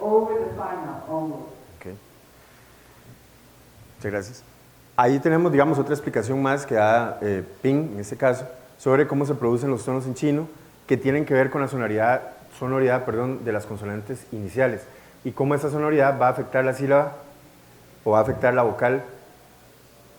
over the final, almost. Okay. Muchas gracias. Ahí tenemos, digamos, otra explicación más que da Ping, en este caso, sobre cómo se producen los tonos en chino, que tienen que ver con la sonoridad de las consonantes iniciales, y cómo esa sonoridad va a afectar la sílaba, o va a afectar la vocal,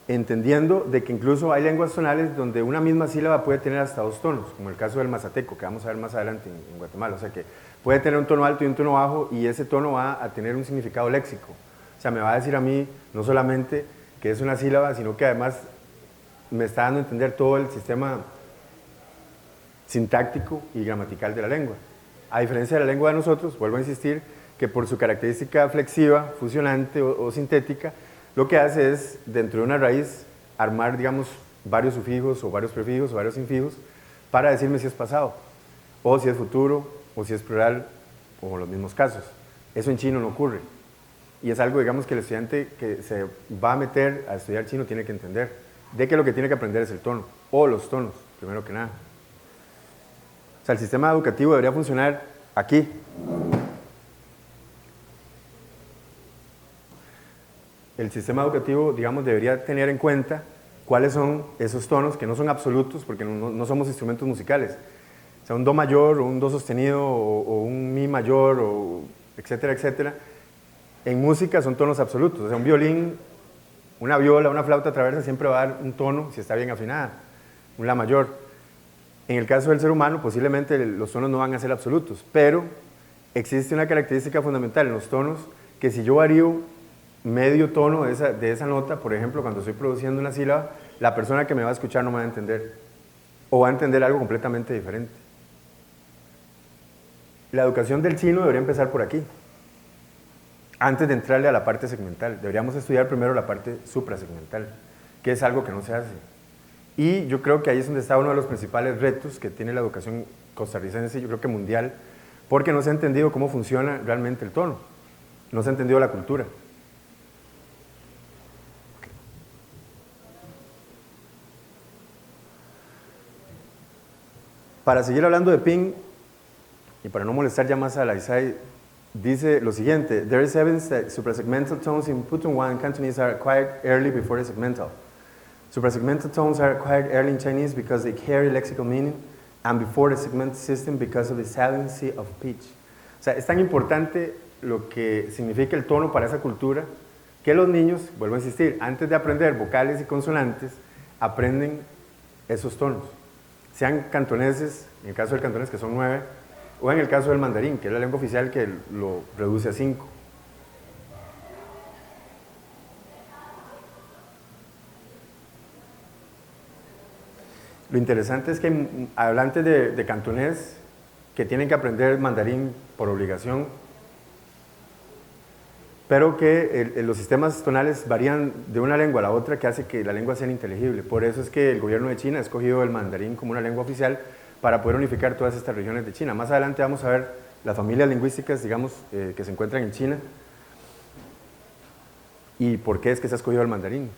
entendiendo de que incluso hay lenguas tonales donde una misma sílaba puede tener hasta dos tonos, como el caso del mazateco, que vamos a ver más adelante en Guatemala. O sea que puede tener un tono alto y un tono bajo, y ese tono va a tener un significado léxico. O sea, me va a decir a mí no solamente que es una sílaba, sino que además me está dando a entender todo el sistema sintáctico y gramatical de la lengua. A diferencia de la lengua de nosotros, vuelvo a insistir, que por su característica flexiva, fusionante o sintética, lo que hace es, dentro de una raíz, armar, digamos, varios sufijos o varios prefijos o varios infijos para decirme si es pasado, o si es futuro, o si es plural, o los mismos casos. Eso en chino no ocurre. Y es algo, digamos, que el estudiante que se va a meter a estudiar chino tiene que entender, de que lo que tiene que aprender es el tono, o los tonos, primero que nada. O sea, el sistema educativo debería funcionar aquí. El sistema educativo, digamos, debería tener en cuenta cuáles son esos tonos que no son absolutos, porque no somos instrumentos musicales. O sea, un do mayor, o un do sostenido, o un mi mayor, o etcétera, etcétera. En música son tonos absolutos. O sea, un violín, una viola, una flauta traversa siempre va a dar un tono si está bien afinada, un la mayor. En el caso del ser humano, posiblemente los tonos no van a ser absolutos, pero existe una característica fundamental en los tonos, que si yo varío medio tono de esa nota, por ejemplo, cuando estoy produciendo una sílaba, la persona que me va a escuchar no me va a entender, o va a entender algo completamente diferente. La educación del chino debería empezar por aquí, antes de entrarle a la parte segmental. Deberíamos estudiar primero la parte suprasegmental, que es algo que no se hace. Y yo creo que ahí es donde está uno de los principales retos que tiene la educación costarricense, yo creo que mundial, porque no se ha entendido cómo funciona realmente el tono, no se ha entendido la cultura. Para seguir hablando de Ping, y para no molestar ya más a la ISAI, dice lo siguiente: there is evidence that suprasegmental tones in Putonghua and Cantonese are acquired early before the segmental. Suprasegmental tones are acquired early in Chinese because they carry lexical meaning, and before the segmental system because of the saliency of pitch. O sea, es tan importante lo que significa el tono para esa cultura, que los niños, vuelvo a insistir, antes de aprender vocales y consonantes, aprenden esos tonos. Sean cantoneses, en el caso del cantonés que son 9, o en el caso del mandarín, que es la lengua oficial que lo reduce a 5. Lo interesante es que hay hablantes de cantonés que tienen que aprender mandarín por obligación, pero que los sistemas tonales varían de una lengua a la otra, que hace que la lengua sea ininteligible. Por eso es que el gobierno de China ha escogido el mandarín como una lengua oficial para poder unificar todas estas regiones de China. Más adelante vamos a ver las familias lingüísticas, digamos, que se encuentran en China y por qué es que se ha escogido el mandarín.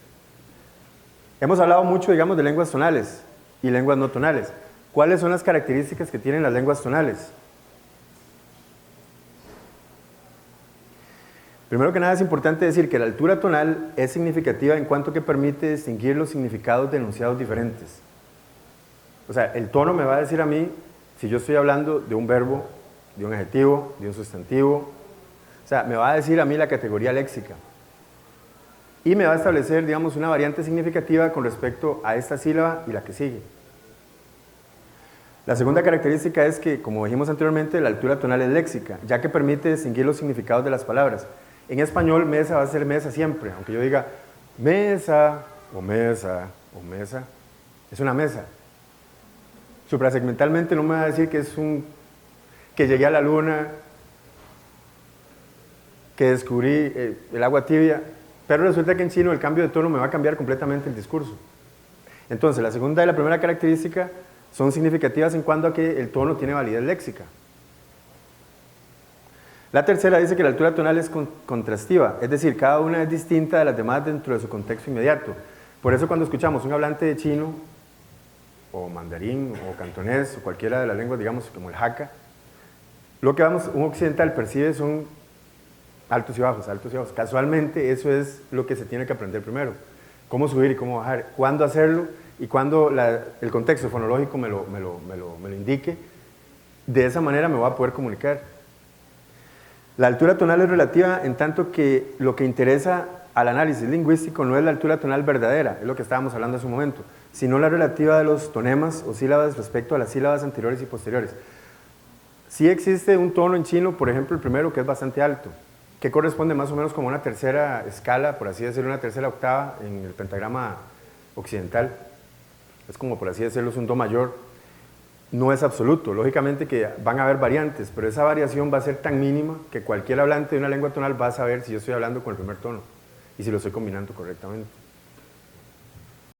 Hemos hablado mucho, digamos, de lenguas tonales y lenguas no tonales. ¿Cuáles son las características que tienen las lenguas tonales? Primero que nada es importante decir que la altura tonal es significativa en cuanto que permite distinguir los significados de enunciados diferentes. O sea, el tono me va a decir a mí si yo estoy hablando de un verbo, de un adjetivo, de un sustantivo. O sea, me va a decir a mí la categoría léxica. Y me va a establecer, digamos, una variante significativa con respecto a esta sílaba y la que sigue. La segunda característica es que, como dijimos anteriormente, la altura tonal es léxica, ya que permite distinguir los significados de las palabras. En español, mesa va a ser mesa siempre, aunque yo diga mesa, o mesa, o mesa, es una mesa. Suprasegmentalmente no me va a decir que es que llegué a la luna, que descubrí el agua tibia, pero resulta que en chino el cambio de tono me va a cambiar completamente el discurso. Entonces, la segunda y la primera característica son significativas en cuanto a que el tono tiene validez léxica. La tercera dice que la altura tonal es contrastiva, es decir, cada una es distinta de las demás dentro de su contexto inmediato. Por eso cuando escuchamos un hablante de chino, o mandarín, o cantonés, o cualquiera de las lenguas, digamos, como el hakka, lo que un occidental percibe son altos y bajos, altos y bajos. Casualmente eso es lo que se tiene que aprender primero. Cómo subir y cómo bajar, cuándo hacerlo y cuándo el contexto fonológico me lo indique. De esa manera me voy a poder comunicar. La altura tonal es relativa en tanto que lo que interesa al análisis lingüístico no es la altura tonal verdadera, es lo que estábamos hablando hace un momento, sino la relativa de los tonemas o sílabas respecto a las sílabas anteriores y posteriores. Sí existe un tono en chino, por ejemplo el primero, que es bastante alto, que corresponde más o menos como una tercera escala, por así decirlo, una tercera octava en el pentagrama occidental. Es como, por así decirlo, es un do mayor. No es absoluto, lógicamente que van a haber variantes, pero esa variación va a ser tan mínima que cualquier hablante de una lengua tonal va a saber si yo estoy hablando con el primer tono y si lo estoy combinando correctamente.